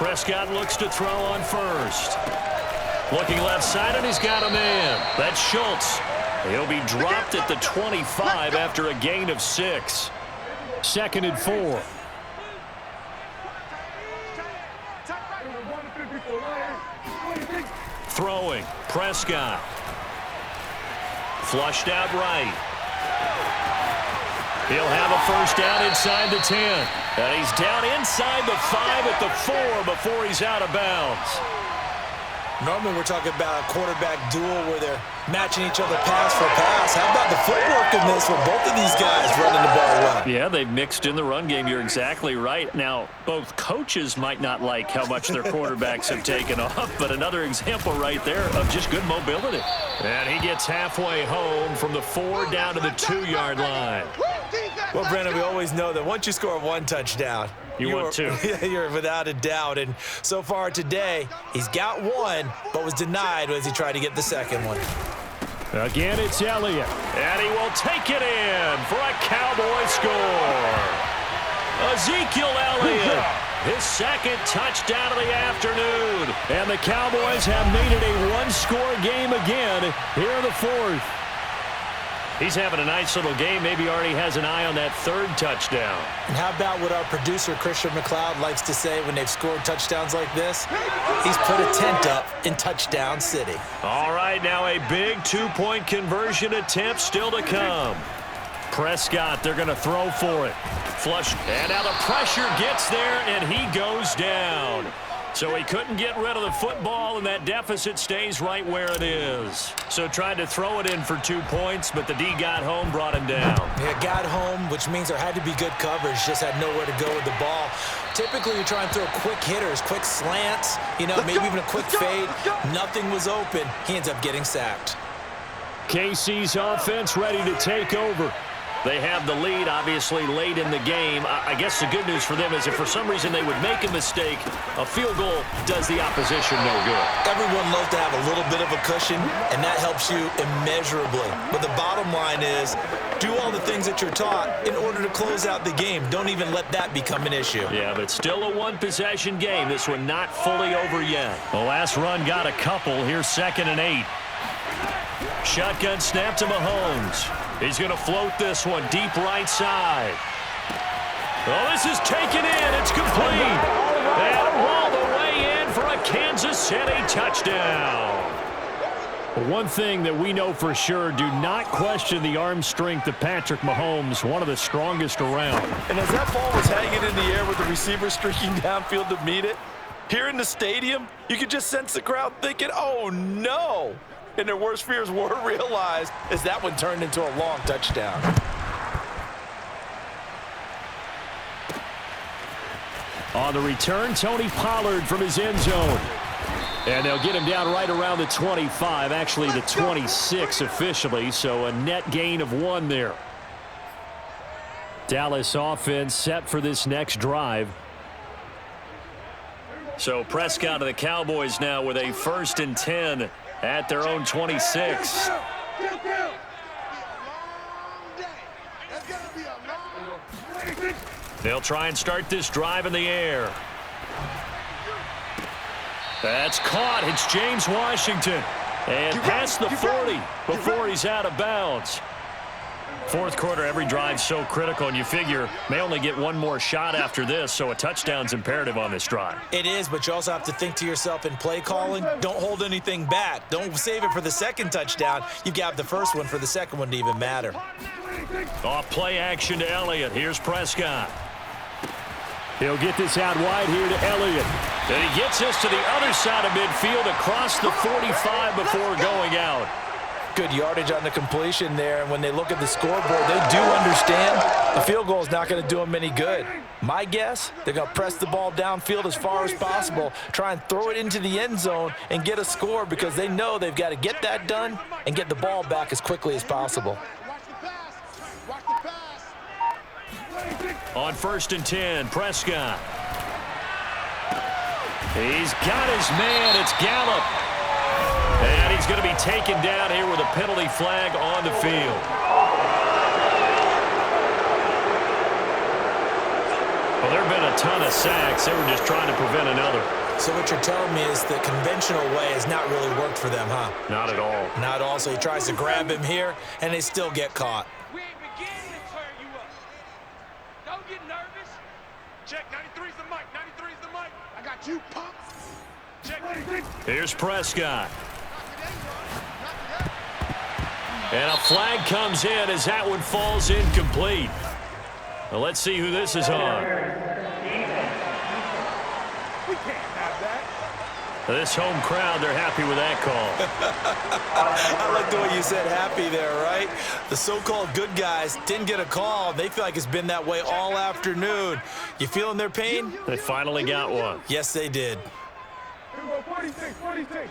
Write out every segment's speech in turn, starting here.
Prescott looks to throw on first. Looking left side, and he's got a man. That's Schultz. He'll be dropped at the 25 after a gain of 6. 2nd and 4. Throwing. Prescott. Flushed out right. He'll have a first down inside the 10. And he's down inside the 5 at the 4 before he's out of bounds. Normally we're talking about a quarterback duel where they're matching each other pass for pass. How about the footwork in this with both of these guys running the ball well? Yeah, they've mixed in the run game. You're exactly right. Now, both coaches might not like how much their quarterbacks have taken off, but another example right there of just good mobility. And he gets halfway home from the 4 down to the 2-yard line. Well, Brandon, we always know that once you score 1 touchdown, want 2. You're without a doubt. And so far today, he's got 1, but was denied as he tried to get the second one. Again, it's Elliott. And he will take it in for a Cowboy score. Ezekiel Elliott, his 2nd touchdown of the afternoon. And the Cowboys have made it a 1-score game again here in the 4th. He's having a nice little game. Maybe already has an eye on that 3rd touchdown. And how about what our producer, Christian McLeod, likes to say when they've scored touchdowns like this? He's put a tent up in Touchdown City. All right, now a big 2-point conversion attempt still to come. Prescott, they're going to throw for it. Flush, and now the pressure gets there, and he goes down. So he couldn't get rid of the football, and that deficit stays right where it is. So tried to throw it in for 2 points, but the D got home, brought him down. Yeah, got home, which means there had to be good coverage. Just had nowhere to go with the ball. Typically, you try and throw quick hitters, quick slants, maybe even a quick fade. Nothing was open. He ends up getting sacked. KC's offense ready to take over. They have the lead, obviously, late in the game. I guess the good news for them is if for some reason they would make a mistake, a field goal does the opposition no good. Everyone loves to have a little bit of a cushion, and that helps you immeasurably. But the bottom line is, do all the things that you're taught in order to close out the game. Don't even let that become an issue. Yeah, but still a 1-possession game. This one not fully over yet. The last run got a couple. Here's 2nd and 8. Shotgun snap to Mahomes. He's going to float this one deep right side. Oh, this is taken in. It's complete. And all the way in for a Kansas City touchdown. One thing that we know for sure, do not question the arm strength of Patrick Mahomes, one of the strongest around. And as that ball was hanging in the air with the receiver streaking downfield to meet it, here in the stadium, you could just sense the crowd thinking, oh, no. And their worst fears were realized as that one turned into a long touchdown. On the return, Tony Pollard from his end zone. And they'll get him down right around the 25, actually the 26 officially, so a net gain of 1 there. Dallas offense set for this next drive. So Prescott of the Cowboys now with a 1st and 10 at their own 26. They'll try and start this drive in the air. That's caught. It's James Washington. And past the 40 before he's out of bounds. 4th quarter, every drive's so critical, and you figure may only get 1 more shot after this, so a touchdown's imperative on this drive. It is, but you also have to think to yourself in play calling, don't hold anything back. Don't save it for the 2nd touchdown. You've got the 1st one for the 2nd one to even matter. Off play action to Elliott. Here's Prescott. He'll get this out wide here to Elliott. And he gets this to the other side of midfield across the 45 before going out. Good yardage on the completion there, and when they look at the scoreboard, they do understand a field goal is not going to do them any good. My guess, they're going to press the ball downfield as far as possible, try and throw it into the end zone and get a score because they know they've got to get that done and get the ball back as quickly as possible. On 1st and 10, Prescott. He's got his man. It's Gallup. And he's going to be taken down here with a penalty flag on the field. Well, there have been a ton of sacks. once. They were just trying to prevent another. So what you're telling me is the conventional way has not really worked for them, huh? Not at all. Not at all. So he tries to grab him here, and they still get caught. We ain't beginning to turn you up. Don't get nervous. Check, 93's the mic, 93's the mic. I got you, punk. Check, Here's Prescott. And a flag comes in as that one falls incomplete. Well, let's see who this is on. we can't have that. This home crowd, they're happy with that call. I like the way you said happy there, right? The so-called good guys didn't get a call. They feel like it's been that way all afternoon. You feeling their pain? They finally got one. Yes, they did. Here we go, 46, 46. 93's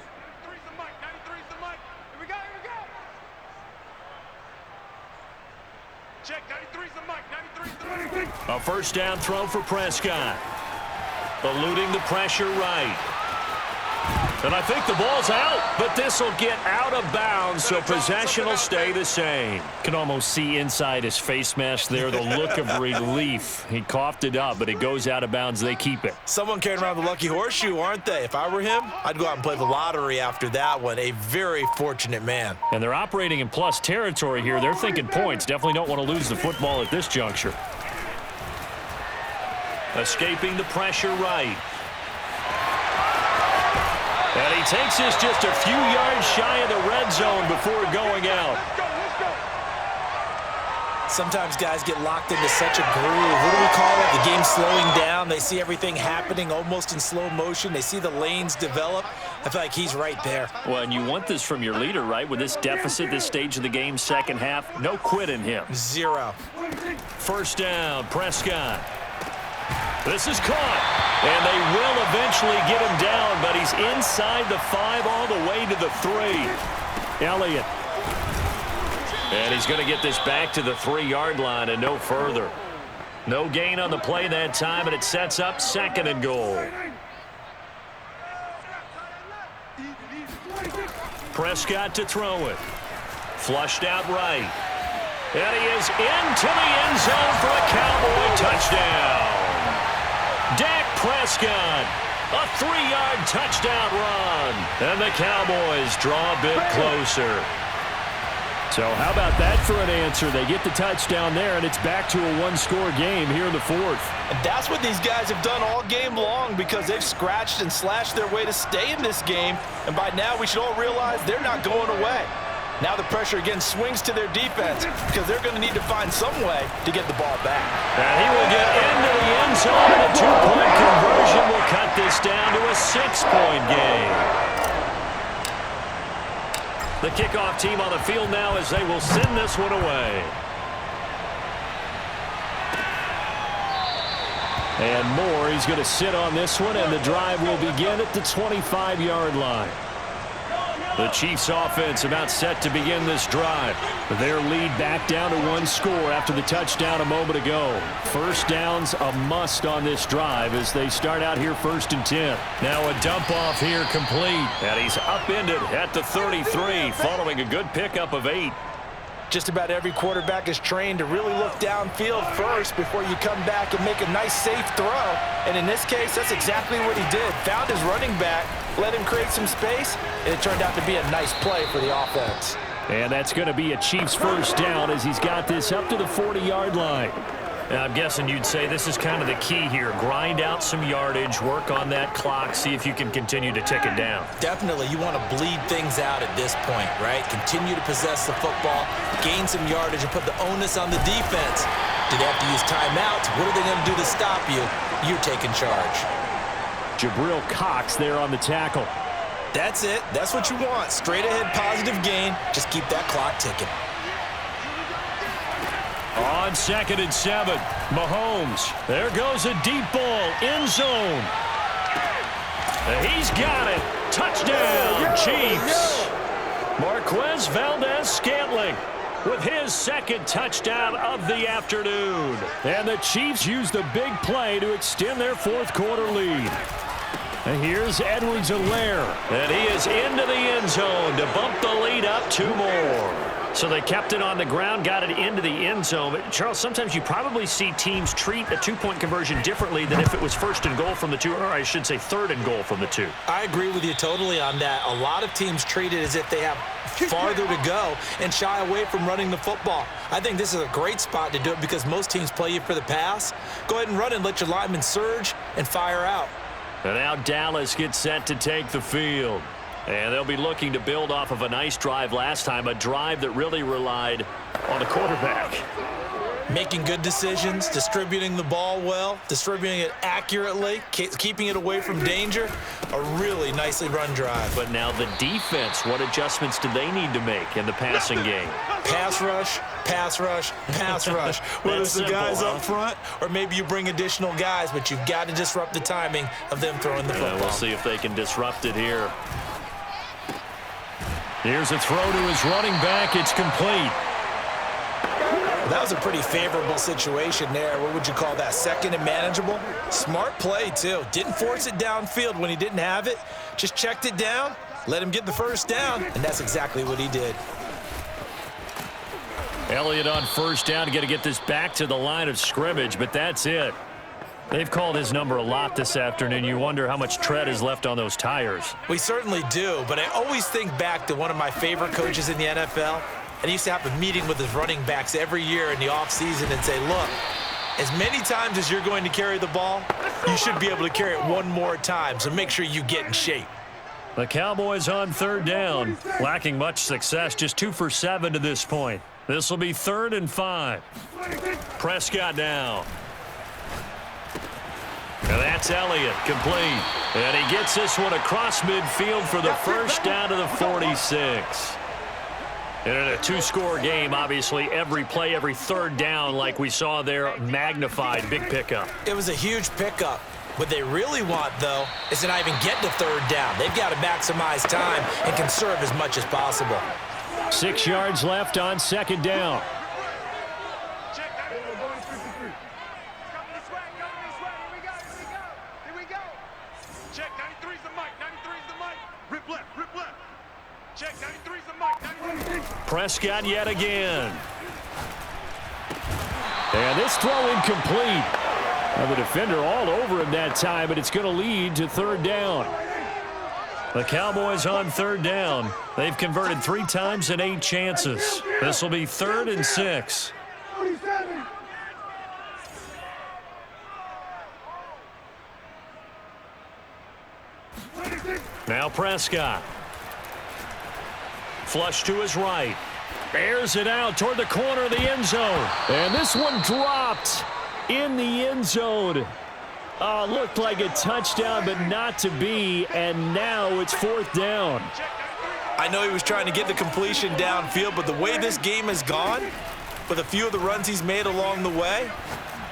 the mic, 93's the mic. Here we go, here we go. Check, 93's the mic, 93's the mic. A first down throw for Prescott. Eluding the pressure right. And I think the ball's out, but this will get out of bounds, so possession will stay the same. Can almost see inside his face mask there, the look of relief. He coughed it up, but it goes out of bounds. They keep it. Someone carrying around the lucky horseshoe, aren't they? If I were him, I'd go out and play the lottery after that one. A very fortunate man. And they're operating in plus territory here. They're thinking points. Definitely don't want to lose the football at this juncture. Escaping the pressure right. And he takes this just a few yards shy of the red zone before going out. Let's go, let's go. Sometimes guys get locked into such a groove. What do we call it? The game's slowing down. They see everything happening almost in slow motion. They see the lanes develop. I feel like he's right there. Well, and you want this from your leader, right? With this deficit, this stage of the game, second half, no quit in him. Zero. First down, Prescott. This is caught, and they will eventually get him down, but he's inside the 5 all the way to the 3. Elliott. And he's going to get this back to the 3-yard line and no further. No gain on the play that time, and it sets up second and goal. Prescott to throw it. Flushed out right. And he is into the end zone for a Cowboy touchdown. Dak Prescott, a 3-yard touchdown run. And the Cowboys draw a bit closer. So how about that for an answer? They get the touchdown there, and it's back to a one-score game here in the fourth. And that's what these guys have done all game long because they've scratched and slashed their way to stay in this game. And by now, we should all realize they're not going away. Now the pressure again swings to their defense because they're going to need to find some way to get the ball back. And he will get into the end zone, and a 2-point conversion will cut this down to a 6-point game. The kickoff team on the field now as they will send this one away. And Moore, he's going to sit on this one, and the drive will begin at the 25-yard line. The Chiefs offense about set to begin this drive. Their lead back down to 1 score after the touchdown a moment ago. First down's a must on this drive as they start out here 1st and 10. Now a dump off here complete. And he's upended at the 33 following a good pickup of 8. Just about every quarterback is trained to really look downfield first before you come back and make a nice, safe throw. And in this case, that's exactly what he did. Found his running back, let him create some space, and it turned out to be a nice play for the offense. And that's going to be a Chiefs first down as he's got this up to the 40-yard line. Now, I'm guessing you'd say this is kind of the key here. Grind out some yardage, work on that clock, see if you can continue to tick it down. Definitely, you want to bleed things out at this point, right? Continue to possess the football, gain some yardage, and put the onus on the defense. Do they have to use timeouts? What are they going to do to stop you? You're taking charge. Jabril Cox there on the tackle. That's it. That's what you want. Straight ahead, positive gain. Just keep that clock ticking. On 2nd and 7, Mahomes. There goes a deep ball, end zone. He's got it. Touchdown, Chiefs. Marquez Valdez-Scantling with his 2nd touchdown of the afternoon. And the Chiefs use the big play to extend their 4th quarter lead. And here's Edwards-Helaire. And he is into the end zone to bump the lead up 2 more. So they kept it on the ground, got it into the end zone. But Charles, sometimes you probably see teams treat a two-point conversion differently than if it was first and goal from the 2, or I should say third and goal from the 2. I agree with you totally on that. A lot of teams treat it as if they have farther to go and shy away from running the football. I think this is a great spot to do it because most teams play you for the pass. Go ahead and run and let your linemen surge and fire out. And now Dallas gets set to take the field. And they'll be looking to build off of a nice drive last time, a drive that really relied on the quarterback. Making good decisions, distributing the ball well, distributing it accurately, keeping it away from danger. A really nicely run drive. But now the defense, what adjustments do they need to make in the passing game? Pass rush, pass rush, pass rush. Whether it's the guys up front or maybe you bring additional guys, but you've got to disrupt the timing of them throwing the football. We'll see if they can disrupt it here. Here's a throw to his running back. It's complete. That was a pretty favorable situation there. What would you call that? Second and manageable? Smart play, too. Didn't force it downfield when he didn't have it. Just checked it down, let him get the first down, and that's exactly what he did. Elliott on first down. Got to get this back to the line of scrimmage, but that's it. They've called his number a lot this afternoon. You wonder how much tread is left on those tires. We certainly do, but I always think back to one of my favorite coaches in the NFL, and he used to have a meeting with his running backs every year in the offseason and say, look, as many times as you're going to carry the ball, you should be able to carry it one more time, so make sure you get in shape. The Cowboys on third down, lacking much success, just 2 for 7 to this point. This will be 3rd and 5. Prescott down. And that's Elliott, complete. And he gets this one across midfield for the first down to the 46. And in a 2-score game, obviously, every play, every third down, like we saw there, magnified, big pickup. It was a huge pickup. What they really want, though, is to not even get to third down. They've got to maximize time and conserve as much as possible. 6 yards left on 2nd down. Check, 93's the mic, 93's the mic. Rip left, rip left. Check, 93's the mic, 93's. Prescott yet again. And this throw incomplete. Now the defender all over him that time, but it's going to lead to 3rd down. The Cowboys on 3rd down. They've converted 3 times in 8 chances. This will be 3rd and 6. Now Prescott. Flush to his right. Airs it out toward the corner of the end zone. And this one dropped in the end zone. Looked like a touchdown, but not to be. And now it's 4th down. I know he was trying to get the completion downfield, but the way this game has gone, with a few of the runs he's made along the way,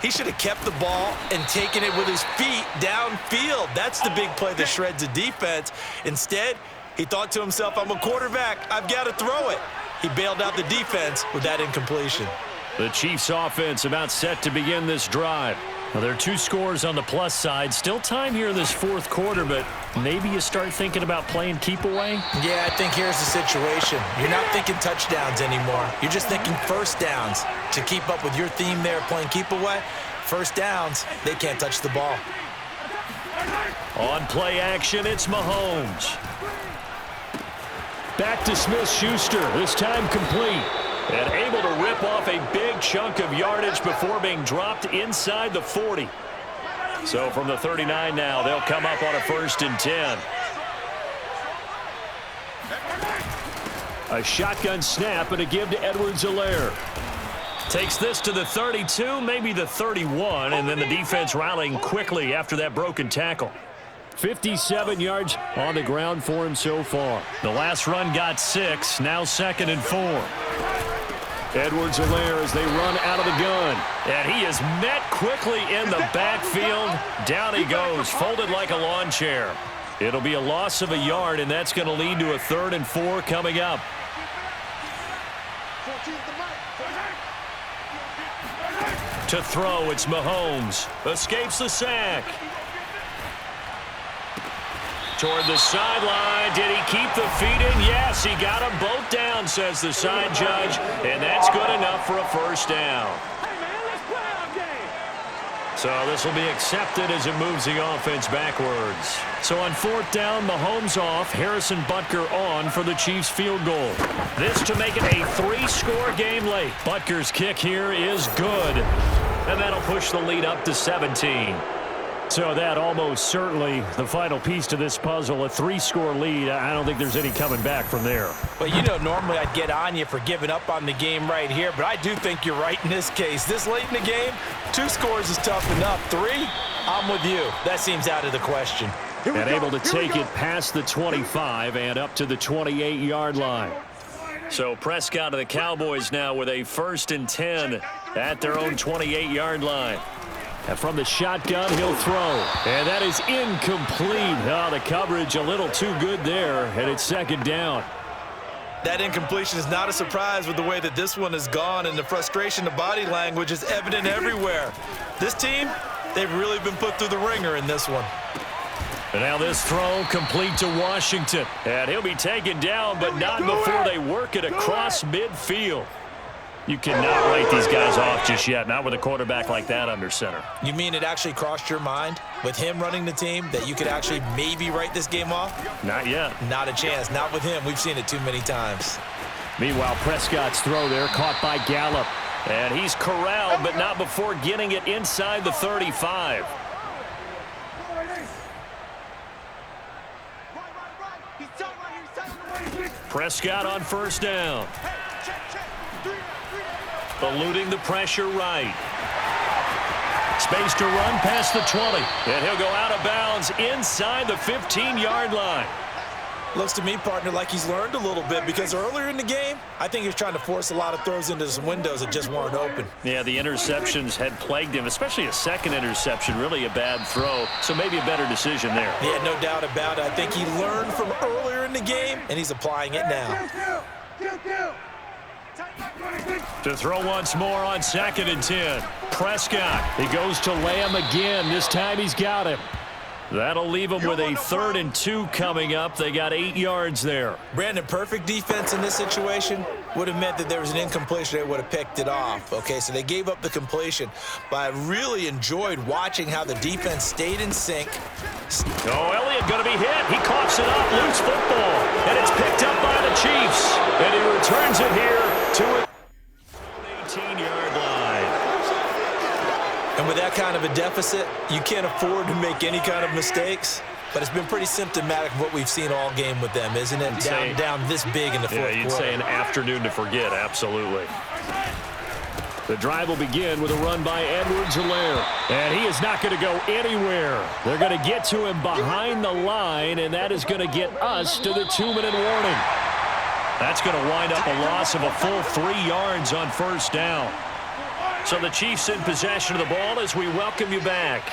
he should have kept the ball and taken it with his feet downfield. That's the big play that shreds the defense. Instead, he thought to himself, I'm a quarterback. I've got to throw it. He bailed out the defense with that incompletion. The Chiefs offense about set to begin this drive. Well, there are 2 scores on the plus side. Still time here in this 4th quarter, but maybe you start thinking about playing keep away? Yeah, I think here's the situation. You're not thinking touchdowns anymore. You're just thinking first downs. To keep up with your theme there, playing keep away, first downs, they can't touch the ball. On play action, it's Mahomes. Back to Smith-Schuster, this time complete. And able to rip off a big chunk of yardage before being dropped inside the 40. So from the 39 now, they'll come up on a 1st and 10. A shotgun snap and a give to Edwards-Helaire. Takes this to the 32, maybe the 31, and then the defense rallying quickly after that broken tackle. 57 yards on the ground for him so far. The last run got 6, now 2nd and 4. Edwards-Helaire as they run out of the gun. And he is met quickly in the backfield. Down he goes, folded like a lawn chair. It'll be a loss of a yard, and that's going to lead to a 3rd and 4 coming up. To throw, it's Mahomes. Escapes the sack. Toward the sideline. Did he keep the feet in? Yes, he got them both down, says the side judge. And that's good enough for a first down. Hey, man, let's play our game. So this will be accepted as it moves the offense backwards. So on fourth down, Mahomes off, Harrison Butker on for the Chiefs field goal. This to make it a 3-score game late. Butker's kick here is good. And that'll push the lead up to 17. So that almost certainly the final piece to this puzzle, a 3-score lead. I don't think there's any coming back from there. Well, you know, normally I'd get on you for giving up on the game right here, but I do think you're right in this case. This late in the game, 2 scores is tough enough. 3, I'm with you. That seems out of the question. And able to take it past the 25 and up to the 28-yard line. So Prescott of the Cowboys now with a 1st and 10 at their own 28-yard line. And from the shotgun, he'll throw. And that is incomplete. Oh, the coverage a little too good there, and it's 2nd down. That incompletion is not a surprise with the way that this one has gone, and the frustration, the body language is evident everywhere. This team, they've really been put through the ringer in this one. And now this throw complete to Washington. And he'll be taken down, but not before they work it across midfield. You cannot write these guys off just yet, not with a quarterback like that under center. You mean it actually crossed your mind with him running the team that you could actually maybe write this game off? Not yet. Not a chance. Not with him. We've seen it too many times. Meanwhile, Prescott's throw there caught by Gallup. And he's corralled, but not before getting it inside the 35. Prescott on 1st down. Eluding the pressure right. Space to run past the 20. And he'll go out of bounds inside the 15-yard line. Looks to me, partner, like he's learned a little bit because earlier in the game, I think he was trying to force a lot of throws into some windows that just weren't open. Yeah, the interceptions had plagued him, especially a second interception, really a bad throw. So maybe a better decision there. Yeah, no doubt about it. I think he learned from earlier in the game, and he's applying it now. To throw once more on 2nd and 10. Prescott, he goes to Lamb again. This time he's got him. That'll leave them with a 3rd and 2 coming up. They got 8 yards there. Brandon, perfect defense in this situation would have meant that there was an incompletion. They would have picked it off. Okay, so they gave up the completion. But I really enjoyed watching how the defense stayed in sync. Oh, Elliott going to be hit. He coughs it up. Loose football. And it's picked up by the Chiefs. And he returns it here to an 18-yard line. And with that kind of a deficit, you can't afford to make any kind of mistakes. But it's been pretty symptomatic of what we've seen all game with them, isn't it? Down this big in the fourth quarter. Yeah, you'd say an afternoon to forget, absolutely. The drive will begin with a run by Edwards-Helaire. And he is not going to go anywhere. They're going to get to him behind the line, and that is going to get us to the 2-minute warning. That's going to wind up a loss of a full 3 yards on 1st down. So the Chiefs in possession of the ball as we welcome you back.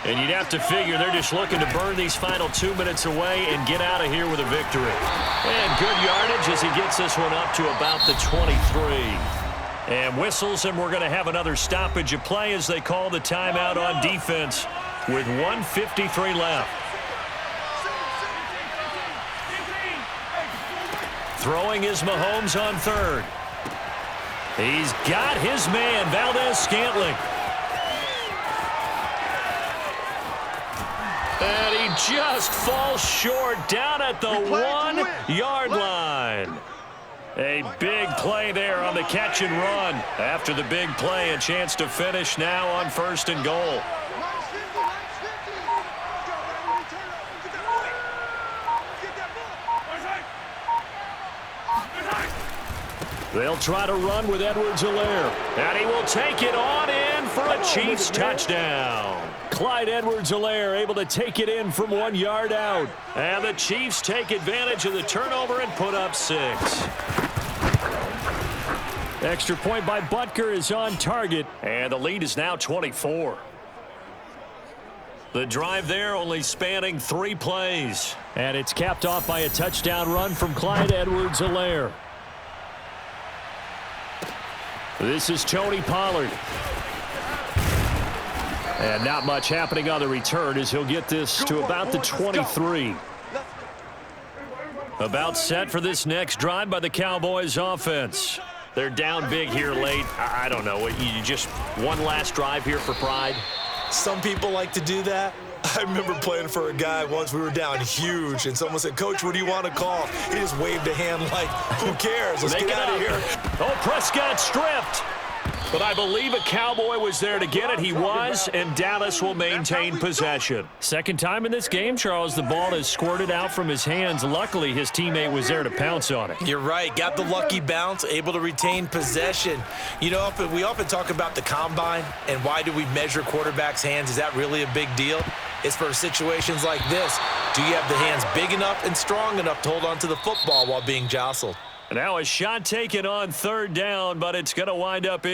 And you'd have to figure they're just looking to burn these final 2 minutes away and get out of here with a victory. And good yardage as he gets this one up to about the 23. And whistles, and we're going to have another stoppage of play as they call the timeout on defense with 1:53 left. Throwing is Mahomes on 3rd. He's got his man, Valdez-Scantling. And he just falls short down at the 1-yard line. A big play there on the catch and run. After the big play, a chance to finish now on 1st and goal. They'll try to run with Edwards-Helaire. And he will take it on in for a Chiefs touchdown. Clyde Edwards-Helaire able to take it in from 1 yard out. And the Chiefs take advantage of the turnover and put up 6. Extra point by Butker is on target. And the lead is now 24. The drive there only spanning 3 plays. And it's capped off by a touchdown run from Clyde Edwards-Helaire. This is Tony Pollard. And not much happening on the return as he'll get this to about the 23. About set for this next drive by the Cowboys offense. They're down big here late. I don't know. You just one last drive here for pride? Some people like to do that. I remember playing for a guy once. We were down huge, and someone said, "Coach, what do you want to call?" He just waved a hand like, who cares? Let's get out of here. Oh, Prescott stripped. But I believe a Cowboy was there to get it. He was, and Dallas will maintain possession. Second time in this game, Charles, the ball has squirted out from his hands. Luckily, his teammate was there to pounce on it. You're right. Got the lucky bounce, able to retain possession. You know, we often talk about the combine and why do we measure quarterbacks' hands. Is that really a big deal? It's for situations like this. Do you have the hands big enough and strong enough to hold on to the football while being jostled? Now a shot taken on third down, but it's going to wind up in.